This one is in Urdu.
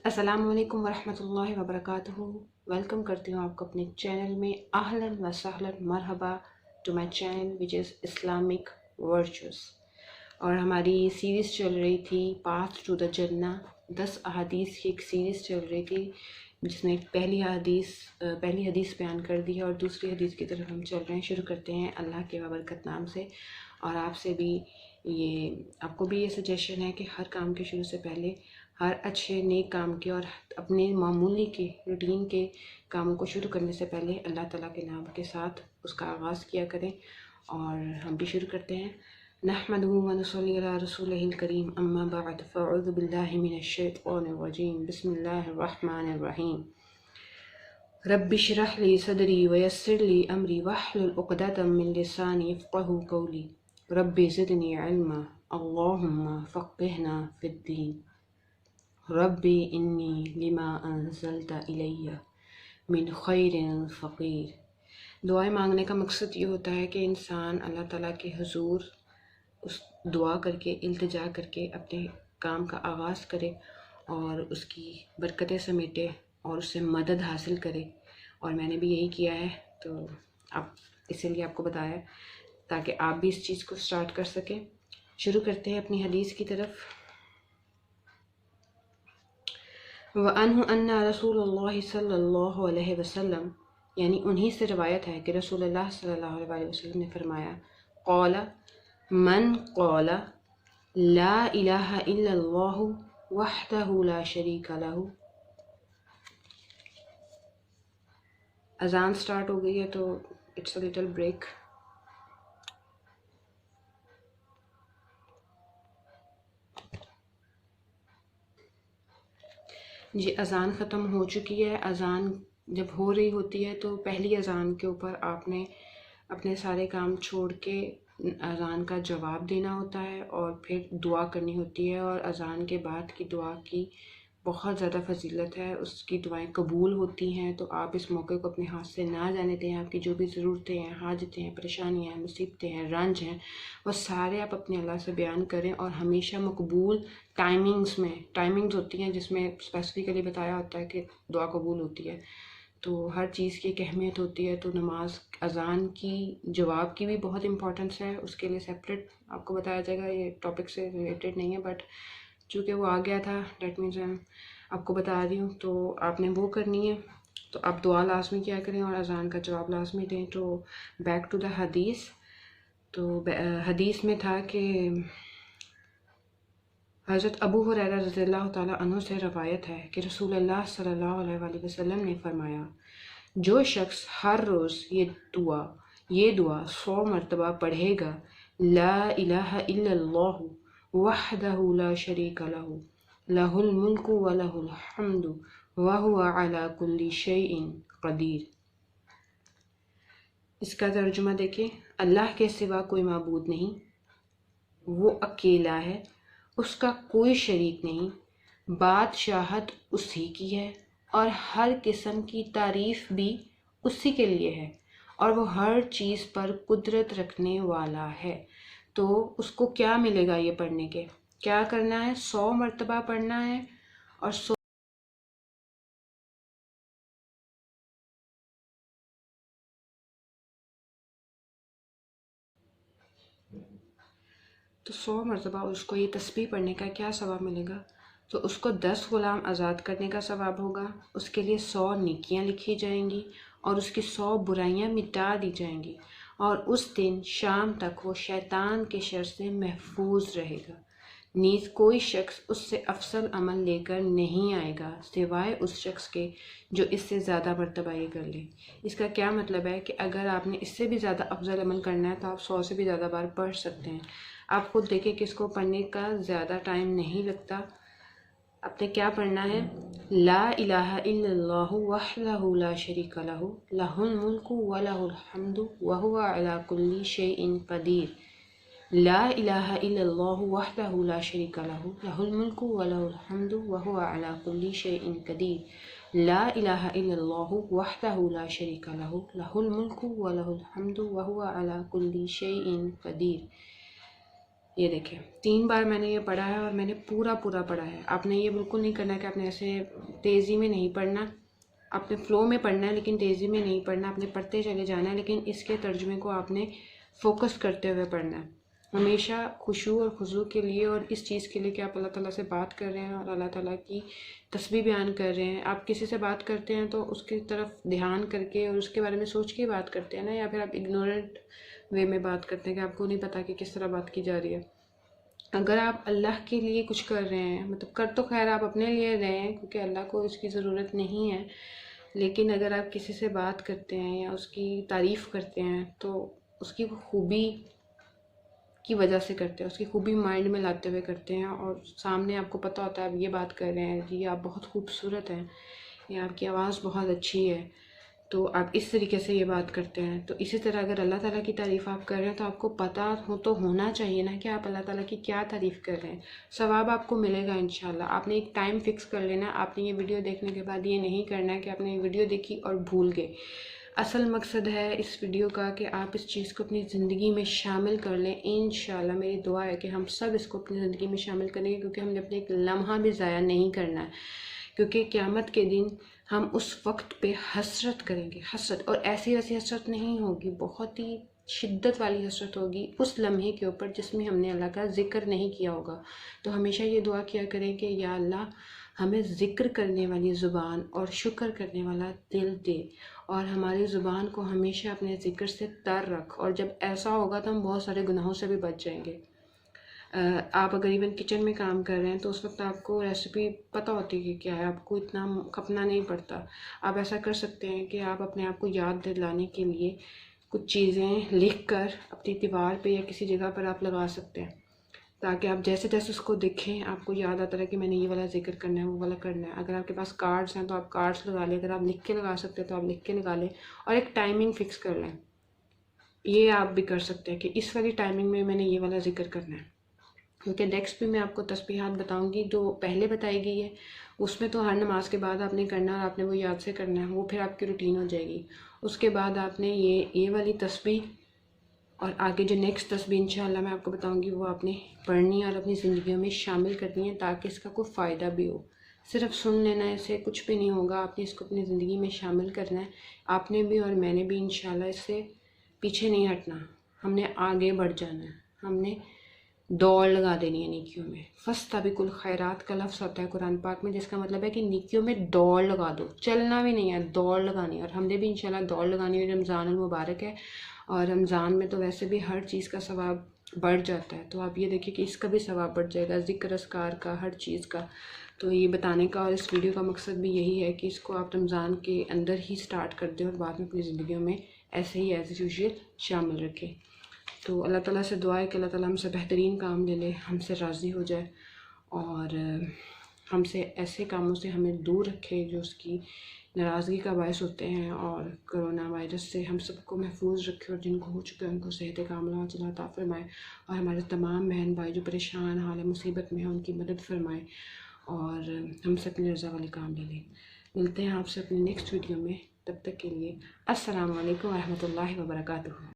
السلام علیکم ورحمۃ اللہ وبرکاتہ۔ ویلکم کرتی ہوں آپ کو اپنے چینل میں۔ اہلاً و سہلاً مرحبا to my channel which is Islamic virtues. اور ہماری سیریز چل رہی تھی پاتھ ٹو دا جنہ، 10 احادیث کی ایک سیریز چل رہی تھی جس میں پہلی حدیث بیان کر دی ہے اور دوسری حدیث کی طرف ہم چل رہے ہیں۔ شروع کرتے ہیں اللہ کے بابرکت نام سے۔ اور آپ کو بھی یہ سجیشن ہے کہ ہر کام کے شروع سے پہلے ہر اچھے نیک کام کے اور اپنے معمولی کے روٹین کے کاموں کو شروع کرنے سے پہلے اللہ تعالیٰ کے نام کے ساتھ اس کا آغاز کیا کریں۔ اور ہم بھی شروع کرتے ہیں۔ نحمدہ و نصلی علی رسولہ الکریم، اما بعد فاعوذ باللہ من الشیطان الرجیم، بسم اللہ الرحمن الرحیم۔ رب اشرح لی صدری ویسر لی امری واحلل عقدۃ من لسانی یفقہوا قولی، رب زدنی علما اللہم فقہنا فی الدین، ربی انی لما انزلت الی من خیر فقیر۔ دعائیں مانگنے کا مقصد یہ ہوتا ہے کہ انسان اللہ تعالیٰ کے حضور اس دعا کر کے، التجا کر کے اپنے کام کا آغاز کرے اور اس کی برکتیں سمیٹے اور اس سے مدد حاصل کرے۔ اور میں نے بھی یہی کیا ہے، تو اب اسی لیے آپ کو بتایا ہے تاکہ آپ بھی اس چیز کو سٹارٹ کر سکیں۔ شروع کرتے ہیں اپنی حدیث کی طرف۔ وَأَنْهُ أَنَّ رسول اللہ صلی اللہ علیہ وسلم، یعنی انہی سے روایت ہے کہ رسول اللہ صلی اللہ علیہ وسلم نے فرمایا، قال من قال لا الہ الا اللہ وحدہ لا شریک لہ۔ اذان سٹارٹ ہو گئی ہے تو اٹس اے لٹل بریک۔ جی اذان ختم ہو چکی ہے۔ اذان جب ہو رہی ہوتی ہے تو پہلی اذان کے اوپر آپ نے اپنے سارے کام چھوڑ کے اذان کا جواب دینا ہوتا ہے اور پھر دعا کرنی ہوتی ہے۔ اور اذان کے بعد کی دعا کی بہت زیادہ فضیلت ہے، اس کی دعائیں قبول ہوتی ہیں۔ تو آپ اس موقع کو اپنے ہاتھ سے نہ جانے دیں۔ آپ کی جو بھی ضرورتیں ہیں، حاجتیں ہیں، پریشانیاں ہیں، مصیبتیں ہیں، رنج ہیں، وہ سارے آپ اپنے اللہ سے بیان کریں۔ اور ہمیشہ مقبول ٹائمنگز ہوتی ہیں جس میں اسپیسیفکلی بتایا ہوتا ہے کہ دعا قبول ہوتی ہے۔ تو ہر چیز کی ایک اہمیت ہوتی ہے۔ تو نماز اذان کی جواب کی بھی بہت امپورٹنس ہے، اس کے لیے سیپریٹ آپ کو بتایا جائے گا۔ یہ ٹاپک سے ریلیٹڈ نہیں ہے، بٹ چونکہ وہ آ گیا تھا دیٹ مینس میں آپ کو بتا رہی ہوں، تو آپ نے وہ کرنی ہے۔ تو آپ دعا لازمی کیا کریں اور اذان کا جواب لازمی دیں۔ تو بیک ٹو دا حدیث۔ تو حدیث میں تھا کہ حضرت ابو ہریرہ رضی اللہ تعالیٰ عنہ سے روایت ہے کہ رسول اللہ صلی اللہ علیہ وسلم نے فرمایا، جو شخص ہر روز یہ دعا 100 مرتبہ پڑھے گا، لا الہ الا اللہ وحدہ لا شریک لہ، لہ الملک walahulhamdu wahuwa علی kulli shaii قدیر۔ اس کا ترجمہ دیکھیں، اللہ کے سوا کوئی معبود نہیں، وہ اکیلا ہے، اس کا کوئی شریک نہیں، بادشاہت اسی کی ہے اور ہر قسم کی تعریف بھی اسی کے لیے ہے، اور وہ ہر چیز پر قدرت رکھنے والا ہے۔ تو اس کو کیا ملے گا یہ پڑھنے کے؟ کیا کرنا ہے؟ 100 مرتبہ پڑھنا ہے اور 100 مرتبہ اس کو یہ تسبیح پڑھنے کا کیا ثواب ملے گا؟ تو اس کو 10 غلام آزاد کرنے کا ثواب ہوگا، اس کے لیے 100 نیکیاں لکھی جائیں گی اور اس کی 100 برائیاں مٹا دی جائیں گی، اور اس دن شام تک وہ شیطان کے شر سے محفوظ رہے گا۔ نیز کوئی شخص اس سے افضل عمل لے کر نہیں آئے گا سوائے اس شخص کے جو اس سے زیادہ مرتبہ یہ کر لے۔ اس کا کیا مطلب ہے کہ اگر آپ نے اس سے بھی زیادہ افضل عمل کرنا ہے تو آپ 100 سے بھی زیادہ بار پڑھ سکتے ہیں۔ آپ خود دیکھیں کہ اس کو پڑھنے کا زیادہ ٹائم نہیں لگتا۔ آپ نے کیا پڑھنا ہے؟ لا الہ الا اللہ وحدہ لا شریک لہ، لہ الملک walahulhamdu wahuwa علی kulli shaii qadeer۔ لا الہ الا اللہ وحدہ لا شریک لہ، لہ الملک walahulhamdu wahuwa علی kulli shaii qadeer۔ لا الہ الا اللہ وحدہ لا شریک لہ، لہ الملک walahulhamdu wahuwa علی kulli shaii qadeer۔ یہ دیکھیں 3 بار میں نے یہ پڑھا ہے اور میں نے پورا پڑھا ہے. آپ نے یہ بالکل نہیں کرنا کہ آپ نے ایسے تیزی میں نہیں پڑھنا، اپنے فلو میں پڑھنا ہے لیکن تیزی میں نہیں پڑھنا، آپ نے پڑھتے چلے جانا ہے، لیکن اس کے ترجمے کو آپ نے فوکس کرتے ہوئے پڑھنا ہے. ہمیشہ خشوع اور خضوع کے لیے اور اس چیز کے لیے کہ آپ اللہ تعالیٰ سے بات کر رہے ہیں اور اللہ تعالیٰ کی تسبیح بیان کر رہے ہیں. آپ کسی سے بات کرتے ہیں تو اس کی طرف دھیان کر کے اور اس کے بارے میں سوچ کے بات کرتے ہیں نا، یا پھر آپ اگنورنٹ وے میں بات کرتے ہیں کہ آپ کو نہیں پتہ کہ کس طرح بات کی جا رہی ہے. اگر آپ اللہ کے لیے کچھ کر رہے ہیں، مطلب کر تو خیر آپ اپنے لیے رہے ہیں کیونکہ اللہ کو اس کی ضرورت نہیں ہے، لیکن اگر آپ کسی سے بات کرتے ہیں یا اس کی تعریف کرتے ہیں تو اس کی خوبی کی وجہ سے کرتے ہیں، اس کی خوبی مائنڈ میں لاتے ہوئے کرتے ہیں، اور سامنے آپ کو پتہ ہوتا ہے آپ یہ بات کر رہے ہیں جی آپ بہت خوبصورت ہیں یا آپ کی آواز بہت اچھی ہے، تو آپ اس طریقے سے یہ بات کرتے ہیں. تو اسی طرح اگر اللہ تعالیٰ کی تعریف آپ کر رہے ہیں تو آپ کو پتہ تو ہونا چاہیے نا کہ آپ اللہ تعالیٰ کی کیا تعریف کر رہے ہیں. ثواب آپ کو ملے گا انشاءاللہ. آپ نے ایک ٹائم فکس کر لینا. آپ نے یہ ویڈیو دیکھنے کے بعد یہ نہیں کرنا ہے کہ آپ نے یہ ویڈیو دیکھی اور بھول گئے. اصل مقصد ہے اس ویڈیو کا کہ آپ اس چیز کو اپنی زندگی میں شامل کر لیں. انشاءاللہ میری دعا ہے کہ ہم سب اس کو اپنی زندگی میں شامل کریں گے، کیونکہ ہم نے اپنے ایک لمحہ بھی ضائع نہیں کرنا ہے، کیونکہ قیامت کے دن ہم اس وقت پہ حسرت کریں گے. حسرت، اور ایسی حسرت نہیں ہوگی، بہت ہی شدت والی حسرت ہوگی اس لمحے کے اوپر جس میں ہم نے اللہ کا ذکر نہیں کیا ہوگا. تو ہمیشہ یہ دعا کیا کریں کہ یا اللہ ہمیں ذکر کرنے والی زبان اور شکر کرنے والا دل دے، اور ہماری زبان کو ہمیشہ اپنے ذکر سے تر رکھ. اور جب ایسا ہوگا تو ہم بہت سارے گناہوں سے بھی بچ جائیں گے. آپ اگر ایون کچن میں کام کر رہے ہیں تو اس وقت آپ کو ریسیپی پتہ ہوتی ہے کہ کیا ہے، آپ کو اتنا کھپنا نہیں پڑتا. آپ ایسا کر سکتے ہیں کہ آپ اپنے آپ کو یاد دلانے کے لیے کچھ چیزیں لکھ کر اپنی دیوار پہ یا کسی جگہ پر آپ لگا سکتے ہیں، تاکہ آپ جیسے جیسے اس کو دیکھیں آپ کو یاد آتا رہے کہ میں نے یہ والا ذکر کرنا ہے، وہ والا کرنا ہے. اگر آپ کے پاس کارڈز ہیں تو آپ کارڈز لگا لیں، اگر آپ لکھ کے لگا سکتے ہیں تو آپ لکھ کے لگا لیں، اور ایک ٹائمنگ فکس کر لیں. یہ آپ بھی کر سکتے ہیں کہ اس والی ٹائمنگ میں نے یہ والا ذکر کرنا ہے. کیونکہ نیکسٹ بھی میں آپ کو تسبیحات بتاؤں گی جو پہلے بتائی گئی ہے، اس میں تو ہر نماز کے بعد آپ نے کرنا ہے اور آپ نے وہ یاد سے کرنا ہے، وہ پھر آپ کی روٹین ہو جائے گی. اس کے بعد آپ نے یہ والی تسبیح اور آگے جو نیکسٹ تسبیح انشاءاللہ میں آپ کو بتاؤں گی وہ آپ نے پڑھنی ہے اور اپنی زندگیوں میں شامل کرنی ہے، تاکہ اس کا کوئی فائدہ بھی ہو. صرف سن لینا ہے اسے کچھ بھی نہیں ہوگا، آپ نے اس کو اپنی زندگی میں شامل کرنا ہے. آپ نے بھی اور میں نے بھی انشاءاللہ اس سے پیچھے نہیں ہٹنا، ہم نے آگے بڑھ جانا ہے، ہم نے دوڑ لگا دینی ہے نیکیوں میں. فاستبقوا الخیرات کا لفظ آتا ہے قرآن پاک میں، جس کا مطلب ہے کہ نیکیوں میں دوڑ لگا دو. چلنا بھی نہیں ہے، دوڑ لگانی ہے. اور ہم نے بھی انشاءاللہ دوڑ لگانی ہے. رمضان المبارک ہے اور رمضان میں تو ویسے بھی ہر چیز کا ثواب بڑھ جاتا ہے، تو آپ یہ دیکھیں کہ اس کا بھی ثواب بڑھ جائے گا، ذکر اذکار کا، ہر چیز کا. تو یہ بتانے کا اور اس ویڈیو کا مقصد بھی یہی ہے کہ اس کو آپ رمضان کے اندر ہی سٹارٹ کر دیں اور بعد میں اپنی زندگیوں میں ایسے ہی ایز یوزول شامل رکھیں. تو اللہ تعالیٰ سے دعا ہے کہ اللہ تعالیٰ ہم سے بہترین کام لے لے، ہم سے راضی ہو جائے اور ہم سے ایسے کاموں سے ہمیں دور رکھے جو اس کی ناراضگی کا باعث ہوتے ہیں، اور کرونا وائرس سے ہم سب کو محفوظ رکھے، اور جن کو ہو چکے ہیں ان کو صحت کاملہ عاجلہ عطا فرمائے، اور ہمارے تمام بہن بھائی جو پریشان حال مصیبت میں ہیں ان کی مدد فرمائے، اور ہم سے اپنی رضا والے کام لے لیں. ملتے ہیں آپ سے اپنی نیکسٹ ویڈیو میں، تب تک کے لیے السلام علیکم ورحمۃ اللہ وبرکاتہ.